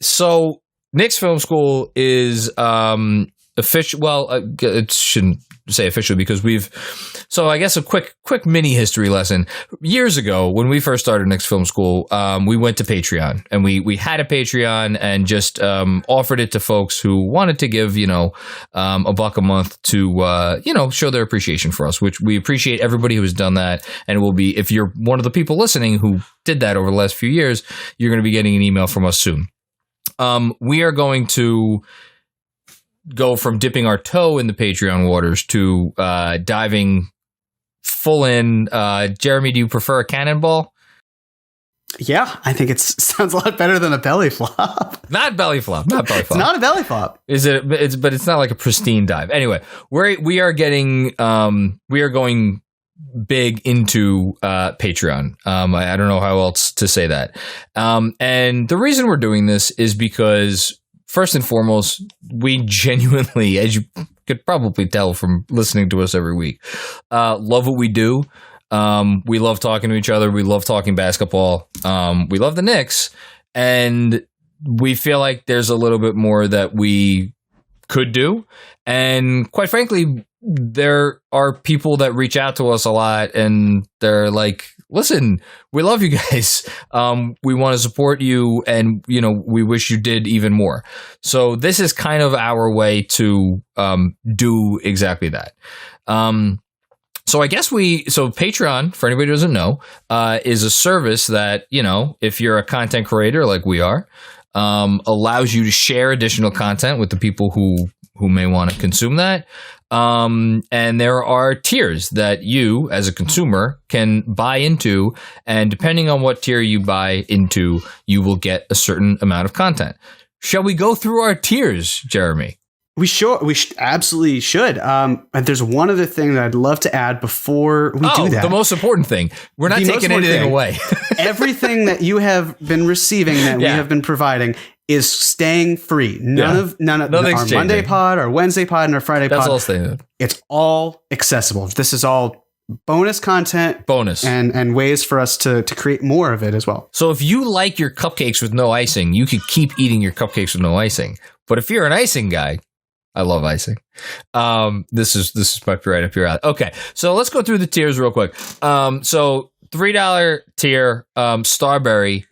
So Knicks Film School is official. Well, it shouldn't say official because so I guess a quick mini history lesson. Years ago, when we first started Knicks Film School, we went to Patreon, and we had a Patreon and just offered it to folks who wanted to give, $1 a month to, show their appreciation for us, which we appreciate everybody who has done that. And it will be, if you're one of the people listening who did that over the last few years, you're going to be getting an email from us soon. We are going to go from dipping our toe in the Patreon waters to diving full in. Jeremy, do you prefer a cannonball? Yeah, I think it sounds a lot better than a belly flop. Not belly flop. Not belly flop. It's not a belly flop. Is it? But it's not like a pristine dive. Anyway, we are going big into Patreon. I don't know how else to say that. And the reason we're doing this is because, first and foremost, we genuinely, as you could probably tell from listening to us every week, love what we do. We love talking to each other. We love talking basketball. We love the Knicks. And we feel like there's a little bit more that we could do. And quite frankly, there are people that reach out to us a lot and they're like, listen, we love you guys. We want to support you, and we wish you did even more. So this is kind of our way to do exactly that. So I guess Patreon, for anybody who doesn't know, is a service that, if you're a content creator like we are, allows you to share additional content with the people who may want to consume that. And there are tiers that you, as a consumer, can buy into, and depending on what tier you buy into, you will get a certain amount of content. Shall we go through our tiers, Jeremy? We absolutely should. And there's one other thing that I'd love to add before we do that. The most important thing. We're not taking anything away. Everything that you have been receiving, that we have been providing, is staying free. None of our changing. Monday pod, our Wednesday pod, and our Friday pod. That's all staying. It's all accessible. This is all bonus content. And ways for us to create more of it as well. So if you like your cupcakes with no icing, you could keep eating your cupcakes with no icing. But if you're an icing guy, I love icing. This is right up your alley. Okay, so let's go through the tiers real quick. So $3 tier, Starbury,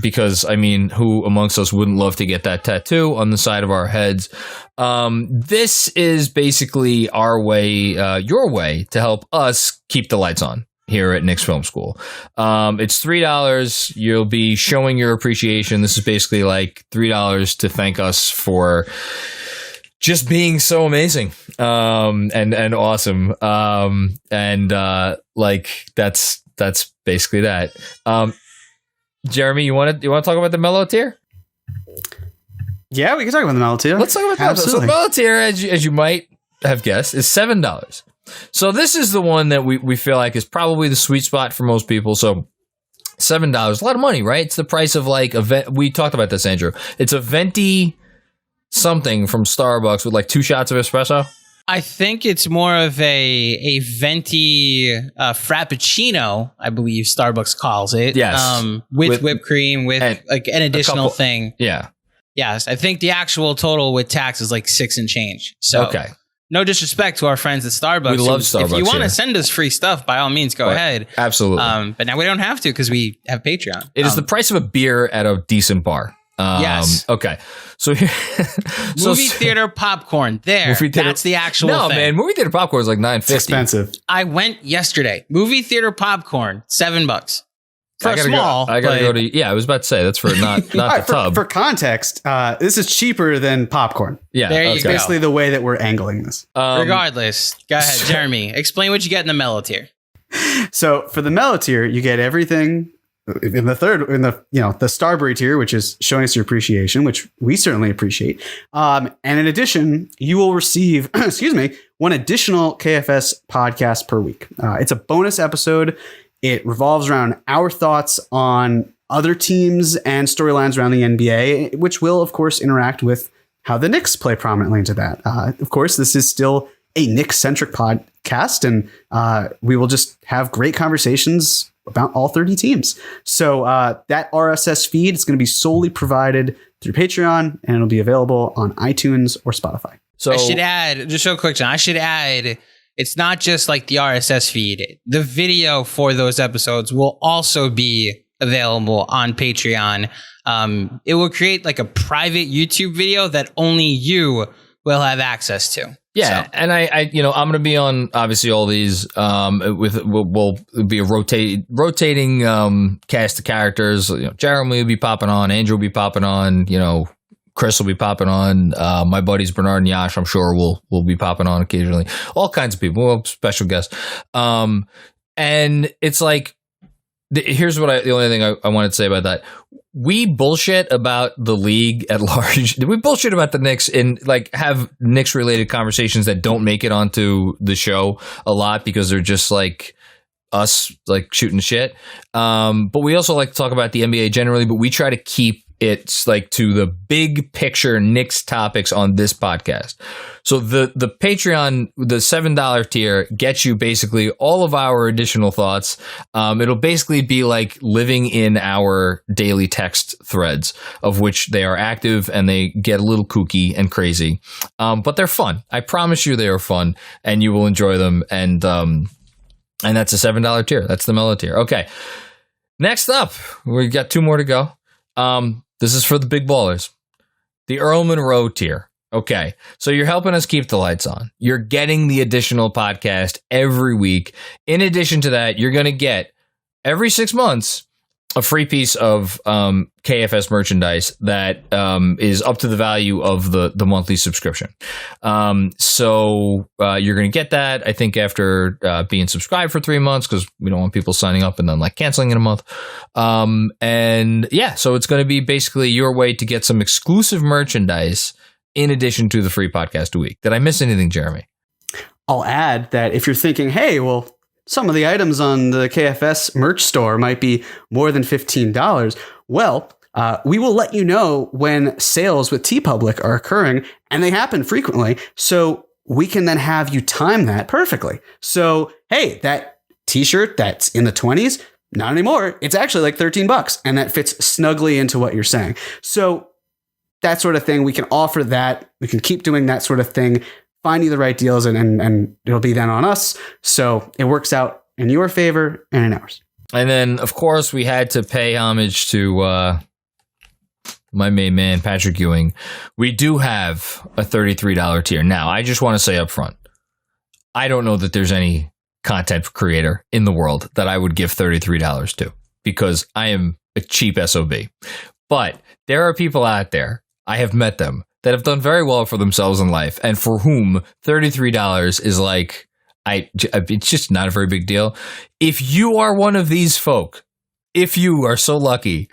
because who amongst us wouldn't love to get that tattoo on the side of our heads? This is basically our way, your way to help us keep the lights on here at Knicks Film School. It's $3. You'll be showing your appreciation. This is basically like $3 to thank us for just being so amazing, and awesome. That's basically that. Jeremy, you want to talk about the Mellow tier? Yeah, we can talk about the Mellow tier. Let's talk about that. So the Mellow tier, as you might have guessed, is $7. So this is the one that we feel like is probably the sweet spot for most people. So $7, a lot of money, right? It's the price of like we talked about this, Andrew. It's a venti something from Starbucks with like 2 shots of espresso. I think it's more of a venti frappuccino, I believe Starbucks calls it. Yes. With whipped cream, with like an additional thing. Yeah. Yes. I think the actual total with tax is like 6 and change. So okay. No disrespect to our friends at Starbucks. We love Starbucks. If you want to send us free stuff, by all means, go ahead. Absolutely. But now we don't have to because we have Patreon. It is the price of a beer at a decent bar. Yes. Okay. So here, movie theater popcorn. That's the actual thing. No, man. Movie theater popcorn is like $9.50. It's expensive. I went yesterday. Movie theater popcorn, $7. For small. I gotta go to. Yeah, I was about to say that's for not the tub. For context, this is cheaper than popcorn. Yeah, there you go. Basically, the way that we're angling this. Regardless, go ahead, Jeremy. Explain what you get in the Mellow tier. So for the Mellow tier, you get everything. In the Starbury tier, which is showing us your appreciation, which we certainly appreciate. And in addition, you will receive, one additional KFS podcast per week. It's a bonus episode. It revolves around our thoughts on other teams and storylines around the NBA, which will, of course, interact with how the Knicks play prominently into that. Of course, this is still a Knicks-centric podcast, and we will just have great conversations about all 30 teams. So that RSS feed is going to be solely provided through Patreon, and it'll be available on iTunes or Spotify. So I should add, just real quick, John, I should add, it's not just like the RSS feed. The video for those episodes will also be available on Patreon. It will create like a private YouTube video that only you will have access to. Yeah, so. and I'm going to be on obviously all these. We'll be a rotating cast of characters. Jeremy will be popping on, Andrew will be popping on. Kris will be popping on. My buddies Bernard and Yash, I'm sure will be popping on occasionally. All kinds of people. We'll have special guests. And it's like, here's what the only thing I wanted to say about that. We bullshit about the league at large. We bullshit about the Knicks and like have Knicks related conversations that don't make it onto the show a lot because they're just like us like shooting shit. But we also like to talk about the NBA generally, but we try to keep it's like to the big picture Knicks topics on this podcast. So the Patreon, the $7 tier gets you basically all of our additional thoughts. It'll basically be like living in our daily text threads, of which they are active and they get a little kooky and crazy. But they're fun. I promise you they are fun and you will enjoy them. And that's a $7 tier. That's the Mellow tier. Okay. Next up, we got 2 more to go. This is for the big ballers. The Earl Monroe tier. Okay. So you're helping us keep the lights on. You're getting the additional podcast every week. In addition to that, you're going to get every 6 months a free piece of KFS merchandise that is up to the value of the monthly subscription. So you're going to get that, I think, after being subscribed for 3 months, because we don't want people signing up and then like canceling in a month. And yeah, so it's going to be basically your way to get some exclusive merchandise in addition to the free podcast a week. Did I miss anything, Jeremy? I'll add that if you're thinking, hey, well, some of the items on the KFS merch store might be more than $15. Well, we will let you know when sales with TeePublic are occurring, and they happen frequently. So we can then have you time that perfectly. So, hey, that t-shirt that's in the 20s, not anymore. It's actually like $13, and that fits snugly into what you're saying. So that sort of thing, we can offer that. We can keep doing that sort of thing. Find you the right deals, and it'll be then on us. So it works out in your favor and in ours. And then, of course, we had to pay homage to my main man, Patrick Ewing. We do have a $33 tier. Now, I just want to say up front, I don't know that there's any content creator in the world that I would give $33 to, because I am a cheap SOB. But there are people out there, I have met them, that have done very well for themselves in life, and for whom $33 is like, it's just not a very big deal. If you are one of these folk, if you are so lucky,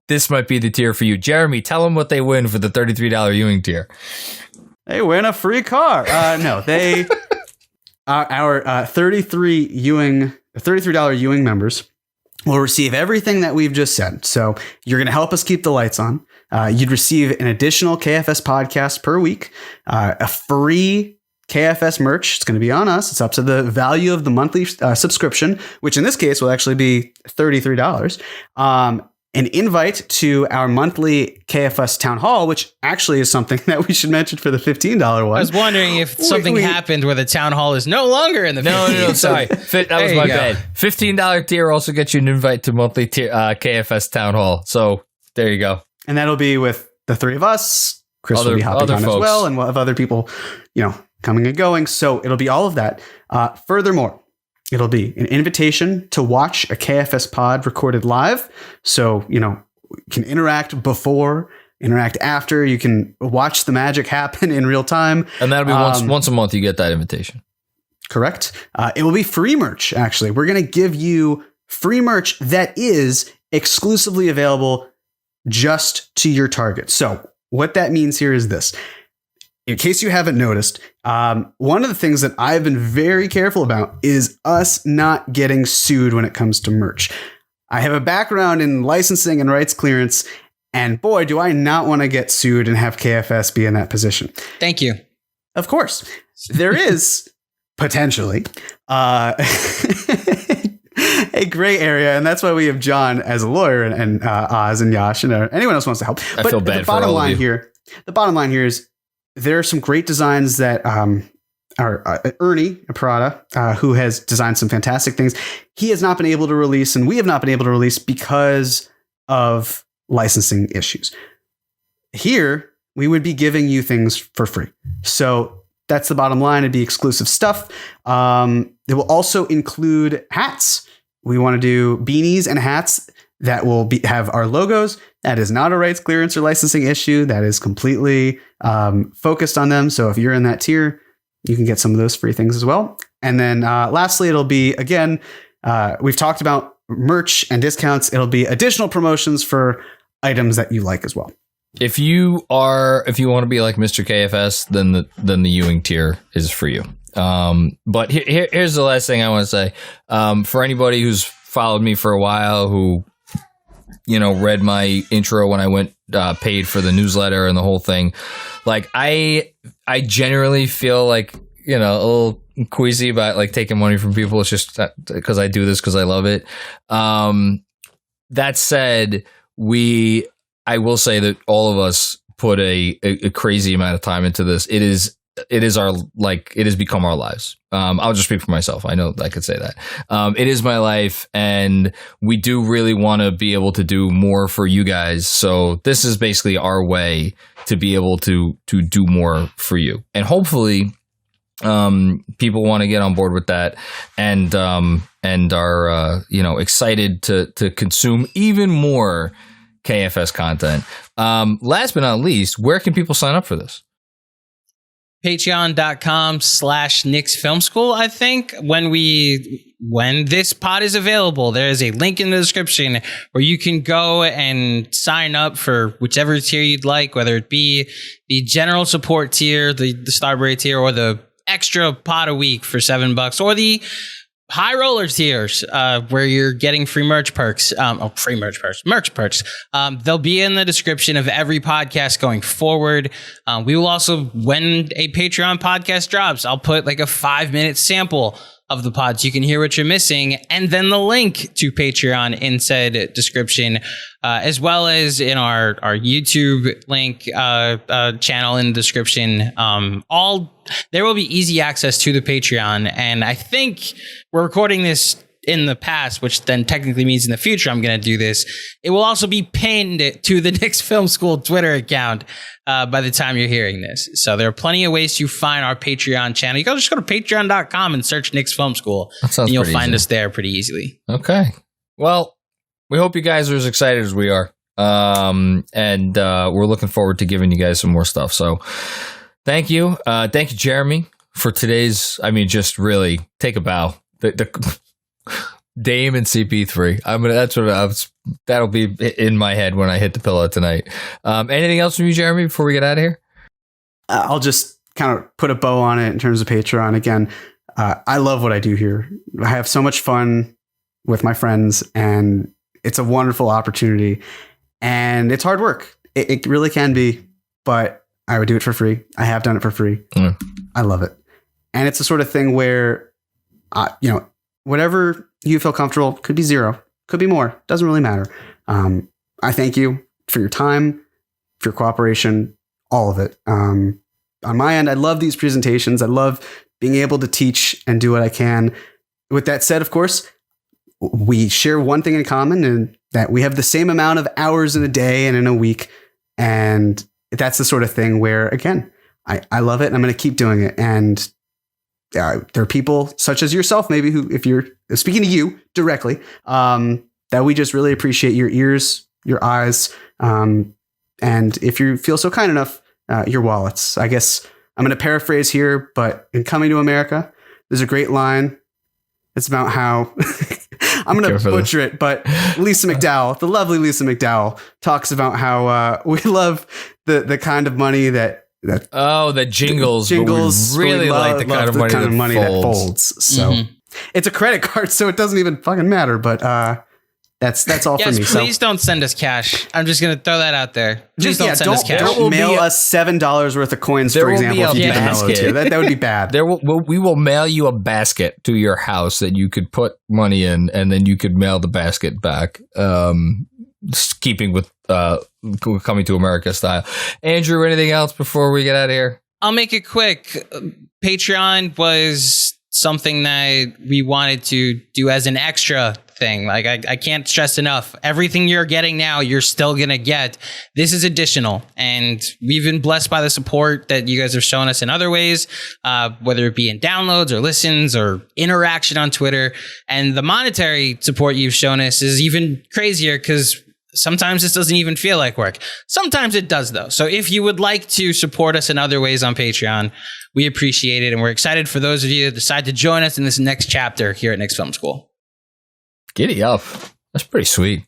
this might be the tier for you. Jeremy, tell them what they win for the $33 Ewing tier. They win a free car. No, they our $33 Ewing members will receive everything that we've just said. So you're going to help us keep the lights on. You'd receive an additional KFS podcast per week, a free KFS merch. It's going to be on us. It's up to the value of the monthly subscription, which in this case will actually be $33. An invite to our monthly KFS town hall, which actually is something that we should mention for the $15 one. I was wondering if something happened where the town hall is no longer in the 15. No, sorry. That was my bad. $15 tier also gets you an invite to monthly tier, KFS town hall. So there you go. And that'll be with the 3 of us. Kris will be hopping on folks as well, and we'll have other people, coming and going. So it'll be all of that. Furthermore, it'll be an invitation to watch a KFS pod recorded live. So, you can interact before, interact after. You can watch the magic happen in real time. And that'll be once a month you get that invitation. Correct. It will be free merch, actually. We're going to give you free merch that is exclusively available just to your target. So what that means here is this. In case you haven't noticed, one of the things that I've been very careful about is us not getting sued when it comes to merch. I have a background in licensing and rights clearance, and boy, do I not want to get sued and have KFS be in that position. Thank you. Of course, there is potentially a gray area, and that's why we have John as a lawyer and Oz and Yash and anyone else wants to help. I feel bad the for all bottom of line you. here, the bottom line here is there are some great designs that are Ernie Parada, who has designed some fantastic things. He has not been able to release, and we have not been able to release because of licensing issues. Here, we would be giving you things for free. So that's the bottom line. It'd be exclusive stuff. It will also include hats. We want to do beanies and hats that will have our logos. That is not a rights clearance or licensing issue. That is completely focused on them. So if you're in that tier, you can get some of those free things as well. And then lastly, it'll be, again, we've talked about merch and discounts. It'll be additional promotions for items that you like as well. If you want to be like Mr. KFS, then the Ewing tier is for you. But here's the last thing I want to say. For anybody who's followed me for a while, who read my intro when I went paid for the newsletter and the whole thing, like I generally feel like a little queasy about like taking money from people. It's just because I do this because I love it. That said, I will say that all of us put a crazy amount of time into this. It has become our lives. I'll just speak for myself. I know I could say that. It is my life, and we do really want to be able to do more for you guys. So this is basically our way to be able to do more for you. And hopefully people want to get on board with that and are excited to consume even more KFS content. Last but not least, where can people sign up for this? Patreon.com/Knicks Film School. I think when this pod is available, there is a link in the description where you can go and sign up for whichever tier you'd like, whether it be the general support tier, the Starbury tier, or the extra pod a week for $7, or the high roller tiers, where you're getting free merch perks. Merch perks. They'll be in the description of every podcast going forward. We will also, when a Patreon podcast drops, I'll put like a 5-minute sample of the pods. You can hear what you're missing, and then the link to Patreon in said description, as well as in our YouTube link channel in the description. There will be easy access to the Patreon, and I think we're recording this in the past, which then technically means in the future I'm going to do this. It will also be pinned to the Knicks Film School Twitter account by the time you're hearing this. So there are plenty of ways to find our Patreon channel. You can just go to patreon.com and search Knicks Film School, and you'll find us there pretty easily. Okay. Well, we hope you guys are as excited as we are. And we're looking forward to giving you guys some more stuff. So thank you. Thank you, Jeremy, for today's, just really take a bow. The Dame and CP3. That'll be in my head when I hit the pillow tonight. Anything else from you, Jeremy, before we get out of here? I'll just kind of put a bow on it in terms of Patreon. Again, I love what I do here. I have so much fun with my friends, and it's a wonderful opportunity, and it's hard work. It really can be, but I would do it for free. I have done it for free. Mm. I love it. And it's the sort of thing where, whatever you feel comfortable, could be $0, could be more, doesn't really matter. I thank you for your time, for your cooperation, all of it. On my end, I love these presentations. I love being able to teach and do what I can. With that said, of course, we share one thing in common, and that we have the same amount of hours in a day and in a week. And that's the sort of thing where, again, I love it, and I'm going to keep doing it. And there are people such as yourself, maybe, who, if you're speaking to you directly, that we just really appreciate your ears, your eyes, and if you feel so kind enough, your wallets. I guess I'm going to paraphrase here, but in Coming to America, there's a great line. It's about how I'm going to butcher it, but Lisa McDowell, the lovely Lisa McDowell, talks about how we love the kind of money that jingles. We really like the kind of money that folds. So it's a credit card, so it doesn't even fucking matter. But That's all Yes, for me. please don't send us cash. I'm just going to throw that out there. Please don't send us cash. Don't mail us $7 worth of coins, for example, if you do the Mellow tier. That would be bad. We will mail you a basket to your house that you could put money in, and then you could mail the basket back. Keeping with Coming to America style. Andrew, anything else before we get out of here? I'll make it quick. Patreon was something that we wanted to do as an extra thing. Like I can't stress enough. Everything you're getting now, you're still gonna get. This is additional, and we've been blessed by the support that you guys have shown us in other ways, whether it be in downloads or listens or interaction on Twitter. And the monetary support you've shown us is even crazier because sometimes this doesn't even feel like work. Sometimes it does, though. So if you would like to support us in other ways on Patreon, we appreciate it. And we're excited for those of you that decide to join us in this next chapter here at Knicks Film School. Giddy up. That's pretty sweet.